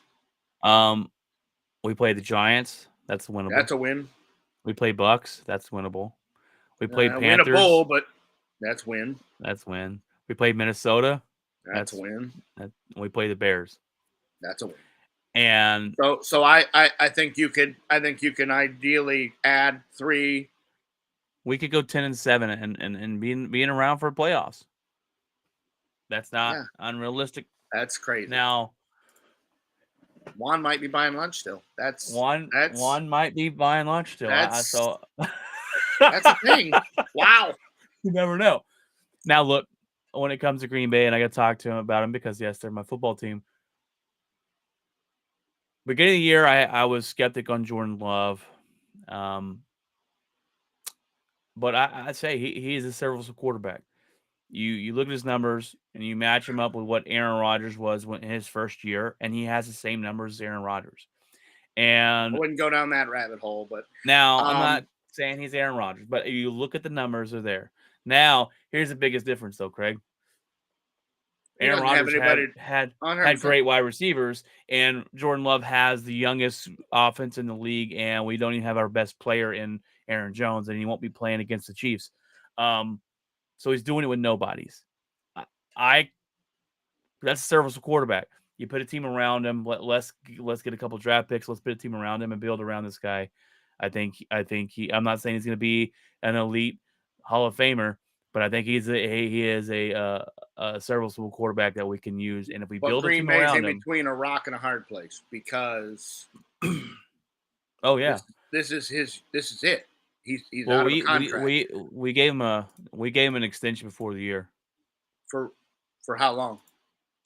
We play the Giants. That's winnable. That's a win. We play Bucks. That's winnable. We played Panthers. Winnable, but that's win. That's win. We played Minnesota. That's a win. We play the Bears. That's a win. And so I think you can ideally add 3. We could go 10-7 and being around for playoffs. That's not unrealistic. That's crazy. Now, Juan might be buying lunch still. Juan might be buying lunch still. That's a thing. Wow. You never know. Now, look, when it comes to Green Bay, and I got to talk to him about him because, yes, they're my football team. Beginning of the year, I was skeptic on Jordan Love. But I say he is a serviceable quarterback. You look at his numbers and you match him up with what Aaron Rodgers was in his first year, and he has the same numbers as Aaron Rodgers. And I wouldn't go down that rabbit hole, but now I'm not saying he's Aaron Rodgers, but if you look at the numbers, they're there. Now, here's the biggest difference, though, Craig. Aaron Rodgers had great wide receivers, and Jordan Love has the youngest offense in the league, and we don't even have our best player in Aaron Jones, and he won't be playing against the Chiefs. So he's doing it with nobodies. That's a serviceable quarterback. You put a team around him. Let's get a couple draft picks. Let's put a team around him and build around this guy. I think I'm not saying he's going to be an elite Hall of Famer, but I think he is a serviceable quarterback that we can use. And if we build a team around him, between a rock and a hard place, because this is it. He's out of contract. We gave him an extension before the year. For how long?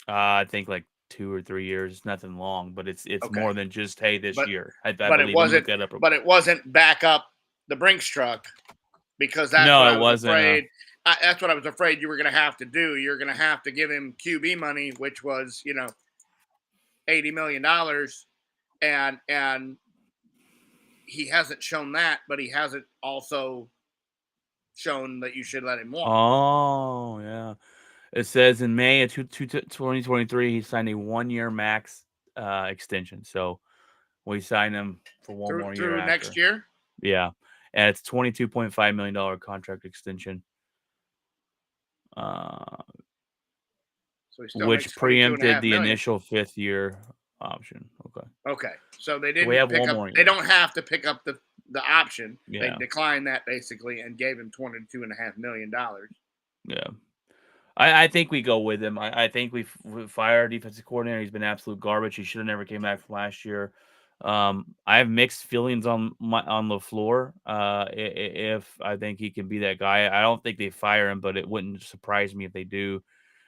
I think like 2 or 3 years. It's nothing long, but it's more than just this year. But it wasn't back up the Brinks truck, because that's it wasn't. That's what I was afraid you were going to have to do. You're going to have to give him QB money, which was $80 million, and he hasn't shown that, but he hasn't also shown that you should let him walk. Oh, yeah. It says in May of 2023, he signed a 1-year max extension. So we signed him for one through more year through next after. year. Yeah. And it's $22.5 million contract extension, So he still which makes 22 and a preempted half the million. initial 5th-year option. Okay. Okay, so they So we didn't have pick one up. more They year. don't have to pick up the option. They Yeah. declined that basically and gave him $22.5 million. Yeah. I think we go with him. I think we fire our defensive coordinator. He's been absolute garbage. He should have never came back from last year. I have mixed feelings on LaFleur. If I think he can be that guy, I don't think they fire him, but it wouldn't surprise me if they do.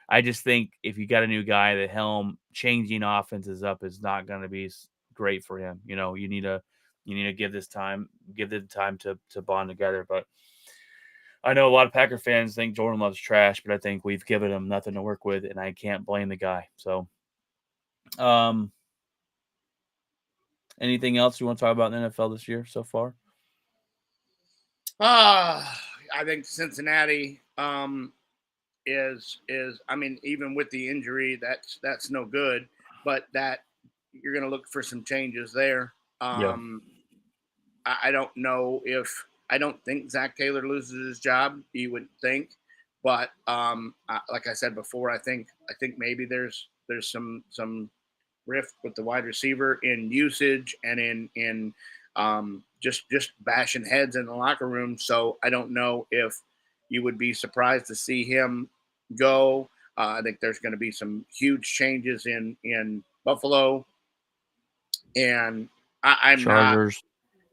I just think if you got a new guy at the helm, changing offenses up is not going to be great for him. You need to give them time to bond together. But I know a lot of Packer fans think Jordan Love's trash, but I think we've given him nothing to work with, and I can't blame the guy. So, um, anything else you want to talk about in the NFL this year so far? I think Cincinnati is I mean, even with the injury, that's no good. But that you're going to look for some changes there. Yeah, I don't know if I don't think Zach Taylor loses his job. You would think, but like I said before, I think maybe there's some rift with the wide receiver in usage and in just bashing heads in the locker room. So I don't know if you would be surprised to see him go. I think there's going to be some huge changes in Buffalo, and I'm not. Chargers.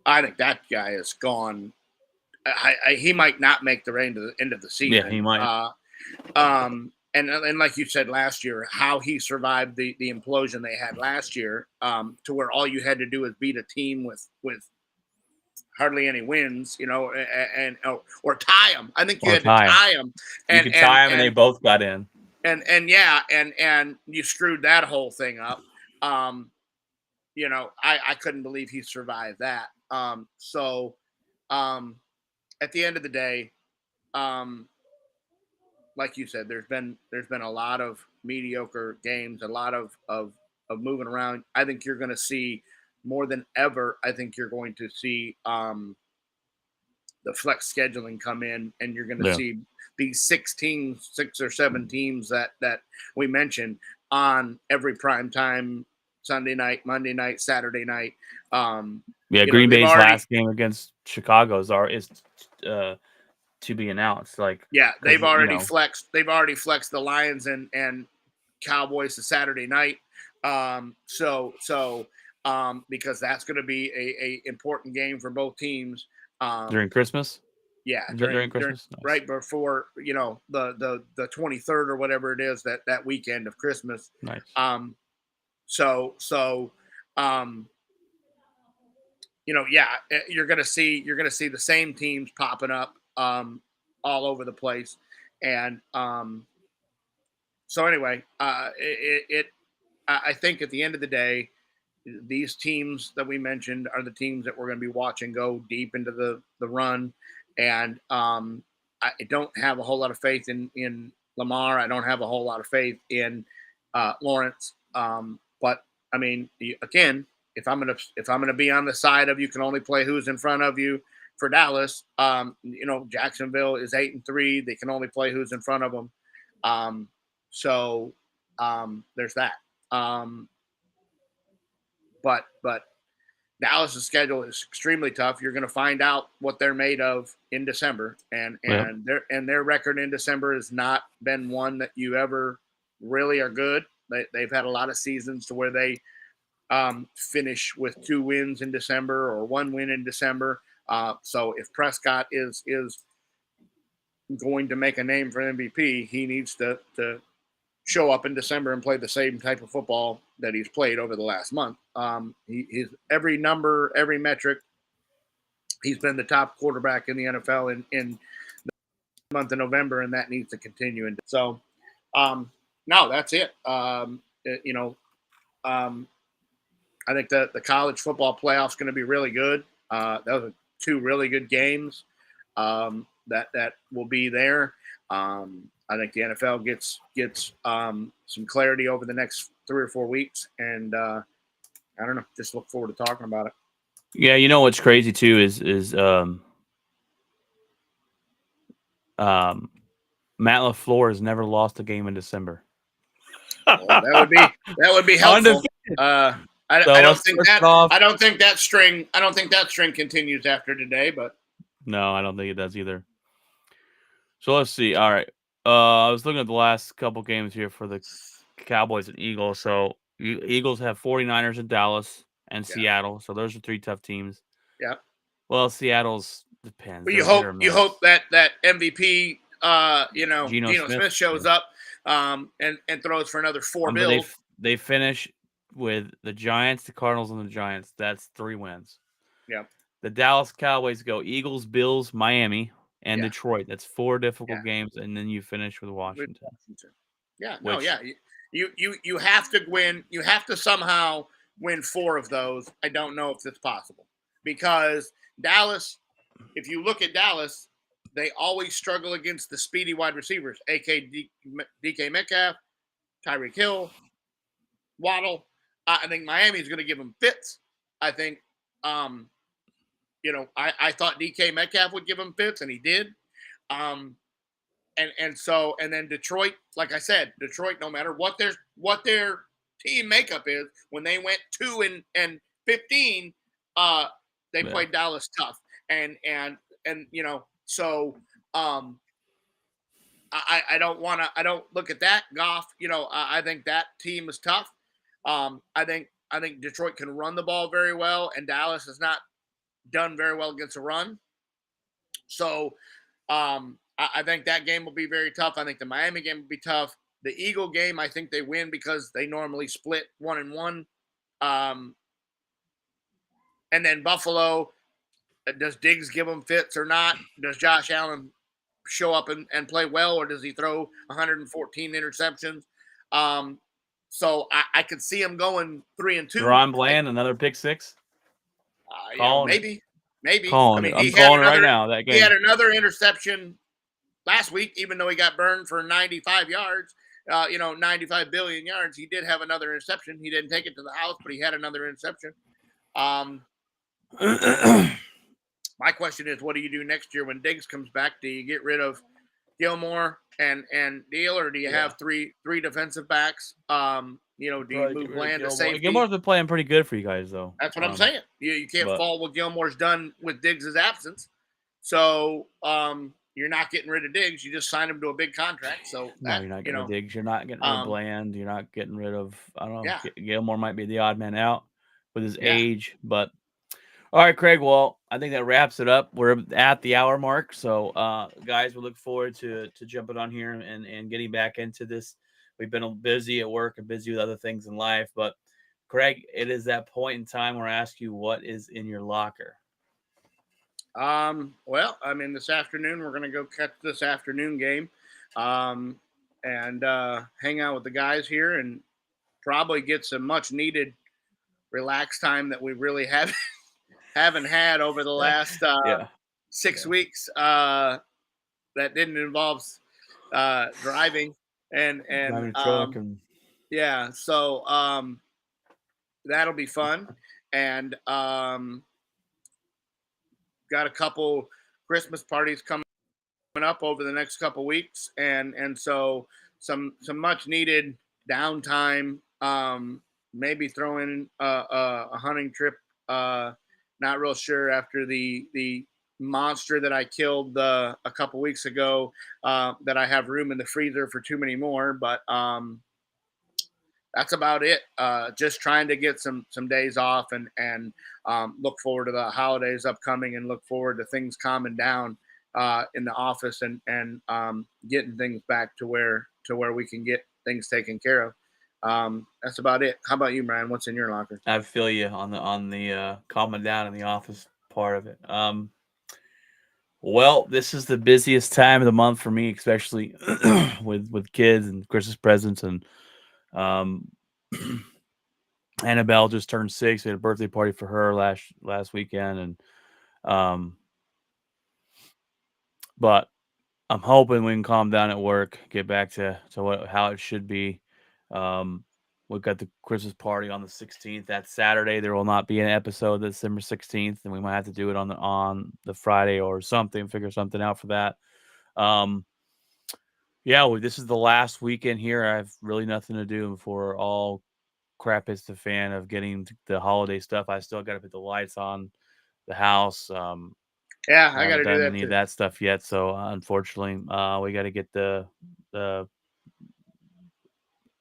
I think that guy is gone. He might not make the end of the Yeah, he season. might. And like you said last year, how he survived the implosion they had last year, to where all you had to do is beat a team with hardly any wins, or tie them. I think you Or had to tie him. tie them, You and could and tie him, and they and both got in. yeah, and you screwed that whole thing up. I couldn't believe he survived that. So at the end of the day, um, like you said, there's been a lot of mediocre games, a lot of moving around. I think you're going to see more than ever. I think you're going to see the flex scheduling come in, and you're going to Yeah, see these 6 or 7 teams that we mentioned on every prime time Sunday night, Monday night, Saturday night. Um, yeah. Green they've Bay's already last game against Chicago is uh, to be announced. Like, yeah because they've already flexed the Lions and Cowboys to Saturday night. Because that's going to be a important game for both teams. during Um, Christmas, yeah, during during Christmas, nice, right before the 23rd or whatever it is, that weekend of Christmas. nice. Um, so um, yeah, you're gonna see the same teams popping up all over the place, and so anyway, I think at the end of the day, these teams that we mentioned are the teams that we're going to be watching go deep into the run, and I don't have a whole lot of faith in Lamar. I don't have a whole lot of faith in Lawrence. But I mean, again, if I'm gonna be on the side of you can only play who's in front of you for Dallas, Jacksonville is 8-3. They can only play who's in front of them. Um, so there's that. Um, but Dallas's schedule is extremely tough. You're going to find out what they're made of in December, and Yep. their record in December has not been one that you ever really are good. They've had a lot of seasons to where they finish with 2 wins in December or 1 win in December. So if Prescott is going to make a name for MVP, he needs to show up in December and play the same type of football that he's played over the last month. He's every number, every metric. He's been the top quarterback in the NFL in month of November, and that needs to continue. And so, no, that's it. You know, I think the college football playoff is going to be really good. Those are two really good games that will be there. I think the NFL gets some clarity over the next 3 or 4 weeks, and I don't know. Just look forward to talking about it. Yeah, you know what's crazy too is um Matt LaFleur has never lost a game in December. Well, that would be helpful. Undefeated. So I don't let's think first off. that string continues after today, but No, I don't think it does either. So let's see. All right. I was looking at the last couple games here for the Cowboys and Eagles. So Eagles have 49ers in Dallas and yeah, Seattle. So those are three tough teams. yeah. Well, Seattle's depends. Well, They're hit or you miss. hope that MVP, Geno Geno Smith. Smith shows Yeah. up, and throws for another four But bills. they finish with the Giants, the Cardinals, and the Giants. That's 3 wins. Yeah, The Dallas Cowboys go Eagles, Bills, Miami, and yeah, Detroit. That's 4 difficult yeah. games, and then you finish with With Washington, Washington. Yeah, no, which yeah. You have to win. You have to somehow win 4 of those. I don't know if it's possible because Dallas. If you look at Dallas, they always struggle against the speedy wide receivers, aka DK Metcalf, Tyreek Hill, Waddle. I think Miami is going to give them fits. I think, um, I thought DK Metcalf would give them fits, and he did. Um, and then Detroit, like I said, Detroit, no matter what their team makeup is, when they went 2-15, uh, they yeah. played Dallas tough, and so um, I don't look at that Goff. I think that team is tough. I think Detroit can run the ball very well, and Dallas has not done very well against a run. So I think that game will be very tough. I think the Miami game will be tough. The Eagle game, I think they win because they normally split 1-1. Um, and then Buffalo, does Diggs give them fits or not? Does Josh Allen show up and play well, or does he throw 114 interceptions? Um, so I could see him going 3-2. Deron Bland, another pick six. Calling it. Maybe. I Calling it. mean, I'm calling it right now. That he had game. another interception last week, even though he got burned for 95 yards. 95 billion yards. He did have another interception. He didn't take it to the house, but he had another interception. Um, my question is, what do you do next year when Diggs comes back? Do you get rid of Gilmore and Deal, or do you have three defensive backs? Do you move Bland to safety? Gilmore's been playing pretty good for you guys, though. That's what I'm saying. You can't fault what Gilmore's done with Diggs' absence. So you're not getting rid of Diggs. You just signed him to a big contract. So No, you're not getting rid of Diggs. You're not getting rid of Bland. You're not getting rid of, I don't know. Yeah. Gilmore might be the odd man out with his Yeah. age, but all right, Craig. Well, I think that wraps it up. We're at the hour mark. So, guys, we look forward to jumping on here and getting back into this. We've been busy at work and busy with other things in life. But, Craig, it is that point in time where I ask you what is in your locker. Well, I mean, this afternoon we're going to go catch this afternoon game and hang out with the guys here and probably get some much needed relax time that we really haven't had over the last 6 weeks that didn't involve driving and Driving a truck and yeah, so that'll be fun. And got a couple Christmas parties coming up over the next couple weeks, and so some much needed downtime. Maybe throw in a hunting trip. Not real sure after the monster that I killed a couple weeks ago. That I have room in the freezer for too many more, but that's about it. Just trying to get some days off and look forward to the holidays upcoming and look forward to things calming down in the office and getting things back to where we can get things taken care of. That's about it. How about you, Brian? What's in your locker? I feel you on the calming down in the office part of it. Well, this is the busiest time of the month for me, especially with kids and Christmas presents and um Annabelle just turned 6. We had a birthday party for her last weekend and um but I'm hoping we can calm down at work, get back to what how it should be. Um, we've got the Christmas party on the 16th. That's Saturday. There will not be an episode December 16th, and we might have to do it on the Friday or something. Figure something out for that. Um, yeah, well, this is the last weekend here. I have really nothing to do before all crap hits the fan of getting the holiday stuff. I still got to put the lights on the house. Yeah, I I got haven't to do done that any of too. that stuff yet, so unfortunately, we got to get the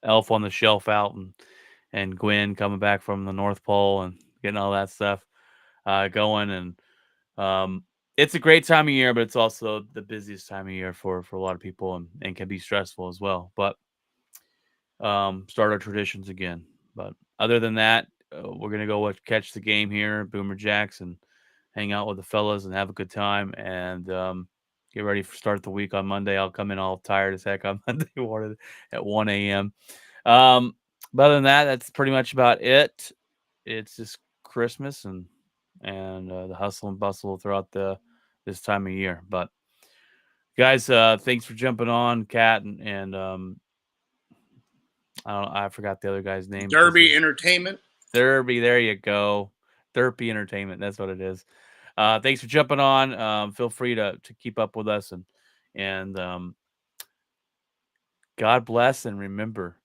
Elf on the Shelf out and Gwen coming back from the North Pole and getting all that stuff going. And um, it's a great time of year, but it's also the busiest time of year for a lot of people and can be stressful as well. But start our traditions again. But other than that, we're gonna go catch the game here, Boomer Jacks, and hang out with the fellas and have a good time and get ready for start the week on Monday. I'll come in all tired as heck on Monday morning at 1 a.m. Um, but other than that, that's pretty much about it. It's just Christmas and the hustle and bustle throughout the this time of year. But guys, thanks for jumping on, Kat and I forgot the other guy's name because Derby his Entertainment. Derby. There you go, Derpy Entertainment. That's what it is. Thanks for jumping on. Feel free to keep up with us and God bless and remember